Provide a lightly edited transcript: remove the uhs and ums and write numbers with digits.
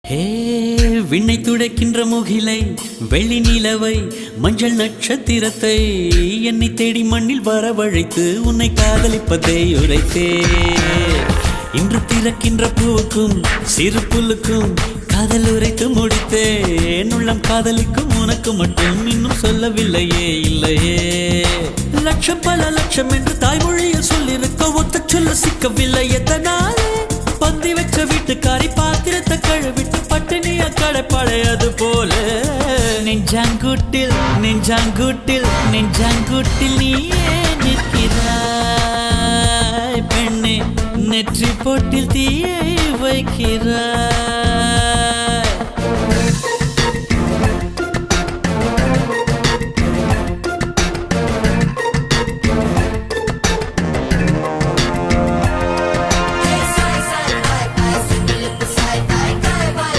ஹே விண்ணை துடைக்கின்ற முகிலை வெள்ளி நிலவை மஞ்சள் நட்சத்திரத்தை என்னை தேடி மண்ணில் வரவழைத்து உன்னை காதலிப்பதை உரைத்தே இன்று பிறக்கின்ற பூவுக்கும் சிறு புல்லுக்கும் காதல் உரைத்து முடித்தேன் உள்ளம் காதலிக்கும் உனக்கு மட்டும் இன்னும் சொல்லவில்லையே இல்லையே லட்சம் பல லட்சம் என்று தாய்மொழியில் சொல்லிருக்க ஒத்த சொல்ல சிக்கவில்லை எத்தனாலே பந்தி வச்ச வீட்டுக்காரி பாத்திரத்தை கழுவிட்டு பட்டினிய கடைப்படையது போல நெஞ்சாங்கூட்டில் நெஞ்சாங்கூட்டில் நெஞ்சாங்கூட்டில் நீயே நிற்கிறாய் பெண்ணே நெற்றி போட்டில் தீயை வைக்கிறாய்.